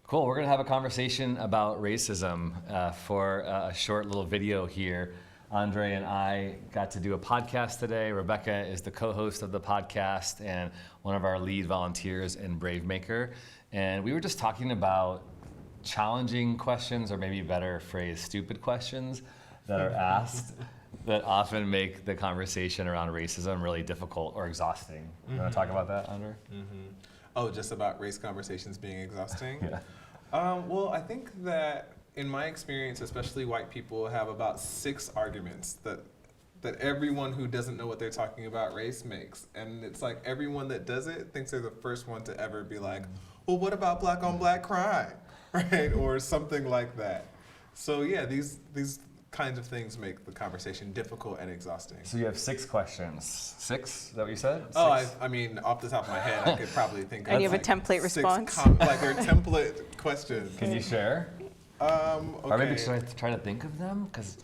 Cool. We're going to have a conversation about racism for a short little video here. Andre and I got to do a podcast today. Rebekah is the co-host of the podcast and one of our lead volunteers in Bravemaker. And we were just talking about challenging questions, or maybe better phrase, stupid questions that are asked that often make the conversation around racism really difficult or exhausting. You want to talk about that, Andre? Oh, just about race conversations being exhausting? Yeah. Well, I think that in my experience, especially white people have about 6 arguments that everyone who doesn't know what they're talking about race makes. And it's like everyone that does it thinks they're the first one to ever be like, well, what about black on black crime? Right? Or something like that. So yeah, these kinds of things make the conversation difficult and exhausting. So you have 6 questions. 6? Is that what you said? Oh, 6? I mean, off the top of my head, I could probably think of And you have a like template 6 response? like they're template questions. Can you share? Okay. Or maybe should I try to think of them? Because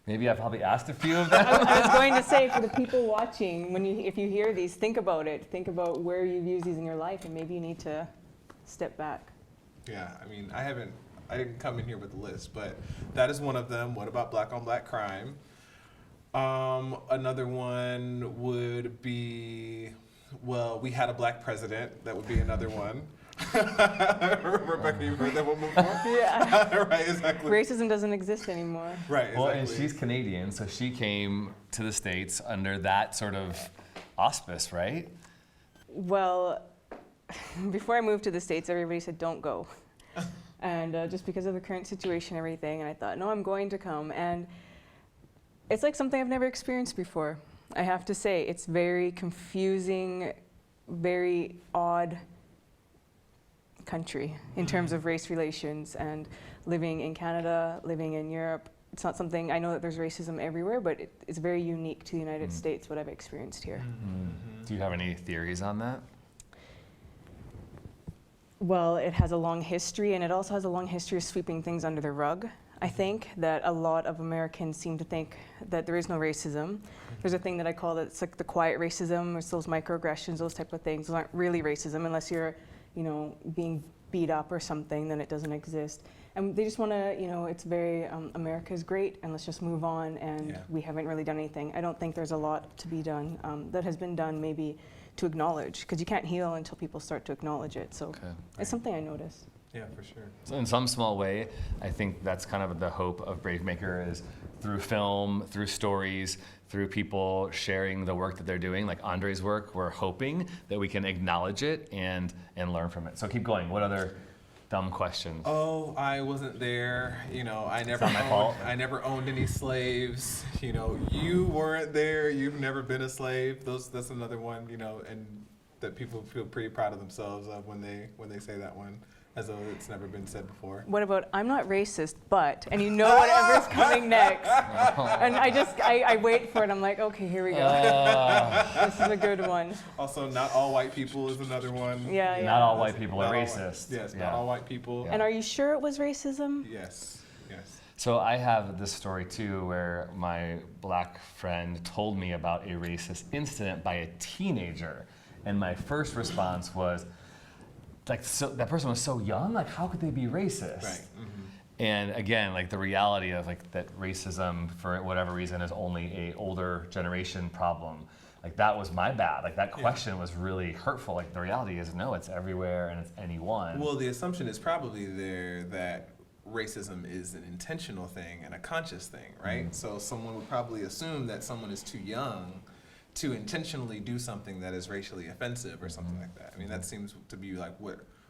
maybe I've probably asked a few of them. I was going to say, for the people watching, if you hear these, think about it. Think about where you've used these in your life, and maybe you need to step back. Yeah, I mean, I didn't come in here with a list, but that is one of them. What about black on black crime? Another one would be, well, we had a black president. That would be another one. Rebekah, you heard that one before? Yeah. Right, exactly. Racism doesn't exist anymore. Right, exactly. Well, and she's Canadian, so she came to the States under that sort of auspice, right? Well, before I moved to the States, everybody said, don't go. And just because of the current situation and everything, and I thought, no, I'm going to come. And it's like something I've never experienced before. I have to say, it's very confusing, very odd country in terms of race relations, and living in Canada, living in Europe. It's not something, I know that there's racism everywhere, but it's very unique to the United States, what I've experienced here. Do you have any theories on that? Well, it has a long history, and it also has a long history of sweeping things under the rug. I think that a lot of Americans seem to think that there is no racism. There's a thing that I call it's like the quiet racism. It's those microaggressions, those type of things. Those aren't really racism unless you're, being beat up or something, then it doesn't exist. And they just want to, it's very, America's great, and let's just move on, and we haven't really done anything. I don't think there's a lot to be done that has been done maybe to acknowledge, because you can't heal until people start to acknowledge it. So it's something I notice. Yeah, for sure. So in some small way, I think that's kind of the hope of Bravemaker, is through film, through stories, through people sharing the work that they're doing, like Andre's work, we're hoping that we can acknowledge it and learn from it. So keep going. What other dumb questions? Oh, I wasn't there. I never owned any slaves. You weren't there. You've never been a slave. That's another one. And that people feel pretty proud of themselves of when they say that one, as though it's never been said before. What about, I'm not racist, but, and whatever's coming next. And I wait for it. I'm like, okay, here we go. This is a good one. Also, not all white people is another one. Yeah. Not all white people are racist. Not all white people. And are you sure it was racism? Yes. So I have this story too, where my black friend told me about a racist incident by a teenager. And my first response was, so that person was so young, how could they be racist? Right. And again, the reality of that racism, for whatever reason, is only a older generation problem. That was my bad. That question was really hurtful. The reality is, no, it's everywhere and it's anyone. Well, the assumption is probably there that racism is an intentional thing and a conscious thing, right? So someone would probably assume that someone is too young to intentionally do something that is racially offensive or something like that. I mean, that seems to be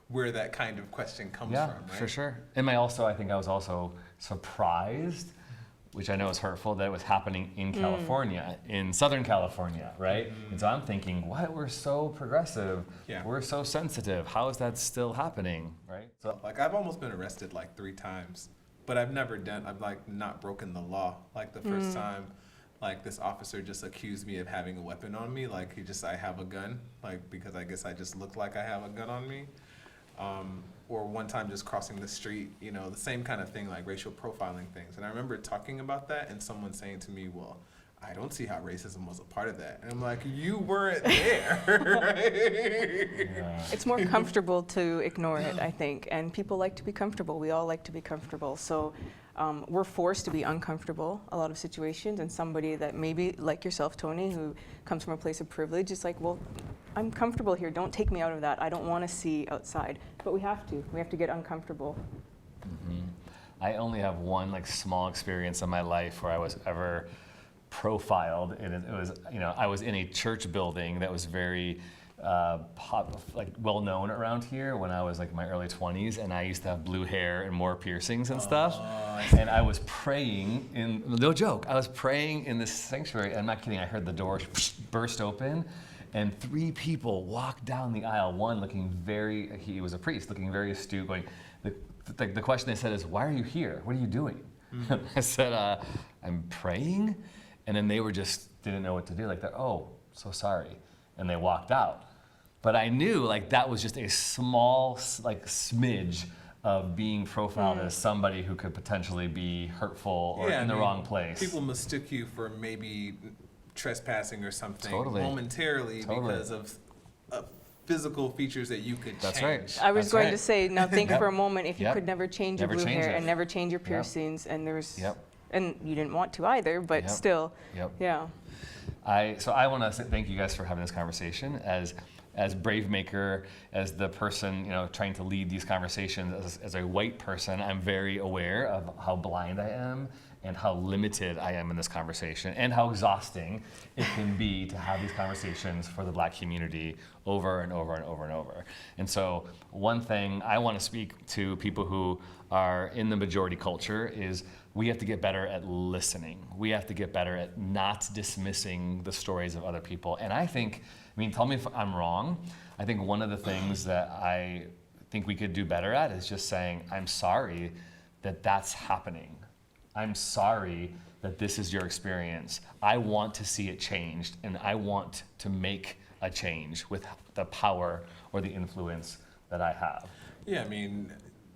where that kind of question comes from, right? For sure. And I was also surprised, which I know is hurtful, that it was happening in California, in Southern California, right? And so I'm thinking, what? We're so progressive. Yeah. We're so sensitive. How is that still happening, right? So I've almost been arrested 3 times, but I've not broken the law. The first time, this officer just accused me of having a weapon on me. I have a gun, because I guess I just look like I have a gun on me. Or one time just crossing the street, the same kind of thing, racial profiling things. And I remember talking about that and someone saying to me, well, I don't see how racism was a part of that. And I'm like, you weren't there, right? Yeah. It's more comfortable to ignore it, I think, and people like to be comfortable. We all like to be comfortable, so we're forced to be uncomfortable a lot of situations, and somebody that maybe, like yourself, Tony, who comes from a place of privilege, is like, well, I'm comfortable here. Don't take me out of that. I don't want to see outside. But we have to. We have to get uncomfortable. Mm-hmm. I only have one like small experience in my life where I was ever profiled, and it was, you know, I was in a church building that was very well known around here when I was like in my early 20s, and I used to have blue hair and more piercings and stuff. And I was praying no joke, I was praying in this sanctuary. I'm not kidding. I heard the door burst open, and 3 people walked down the aisle. One looking he was a priest, looking very astute, going. The question they said is, "Why are you here? What are you doing?" Mm-hmm. I said, "I'm praying." And then they didn't know what to do. Like, "Oh, so sorry." And they walked out. But I knew like that was just a small like smidge of being profiled as somebody who could potentially be hurtful or in the wrong place. People mistook you for maybe trespassing or something momentarily Totally. because of physical features that you could That's change. right. I was That's going right. to say, now think Yep. for a moment if you Yep. could never change your Never blue change hair it. and never change your Yep. piercings, and there's, Yep. and you didn't want to either, but Yep. still, Yep. yeah. So I want to thank you guys for having this conversation. As Brave Maker, as the person, you know, trying to lead these conversations, as a white person, I'm very aware of how blind I am and how limited I am in this conversation, and how exhausting it can be to have these conversations for the Black community over and over and over and over. And so one thing I want to speak to people who are in the majority culture is we have to get better at listening. We have to get better at not dismissing the stories of other people. And I think, tell me if I'm wrong, I think one of the things that I think we could do better at is just saying, I'm sorry that that's happening. I'm sorry that this is your experience. I want to see it changed, and I want to make a change with the power or the influence that I have. Yeah,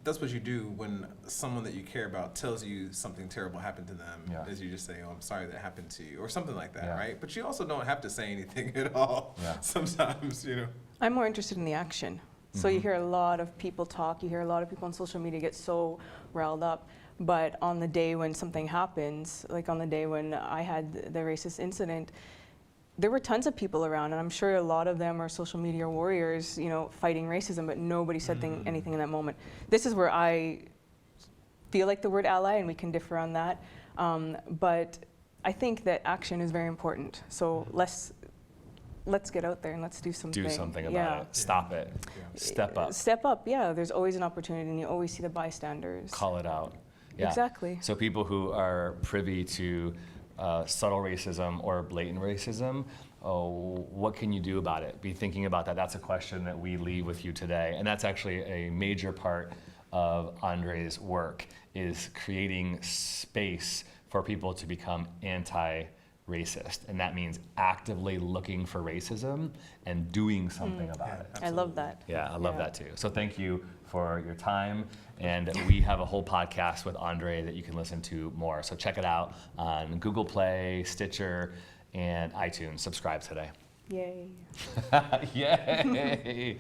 that's what you do when someone that you care about tells you something terrible happened to them, is you just say, "Oh, I'm sorry that happened to you," or something like that, right? But you also don't have to say anything at all sometimes, you know. I'm more interested in the action. So you hear a lot of people talk, you hear a lot of people on social media get so riled up, but on the day when something happens, like on the day when I had the racist incident, there were tons of people around, and I'm sure a lot of them are social media warriors, you know, fighting racism, but nobody said anything in that moment. This is where I feel like the word ally, and we can differ on that, but I think that action is very important. So let's get out there and let's do something. Do something about it. Stop it. Step up. Step up, yeah. There's always an opportunity, and you always see the bystanders. Call it out. Yeah. Exactly. So people who are privy to subtle racism or blatant racism, what can you do about it? Be thinking about that. That's a question that we leave with you today. And that's actually a major part of Andre's work, is creating space for people to become anti-racist. And that means actively looking for racism and doing something about it. I love that. Yeah, I love that too. So thank you for your time. And we have a whole podcast with Andre that you can listen to more. So check it out on Google Play, Stitcher, and iTunes. Subscribe today. Yay. Yay.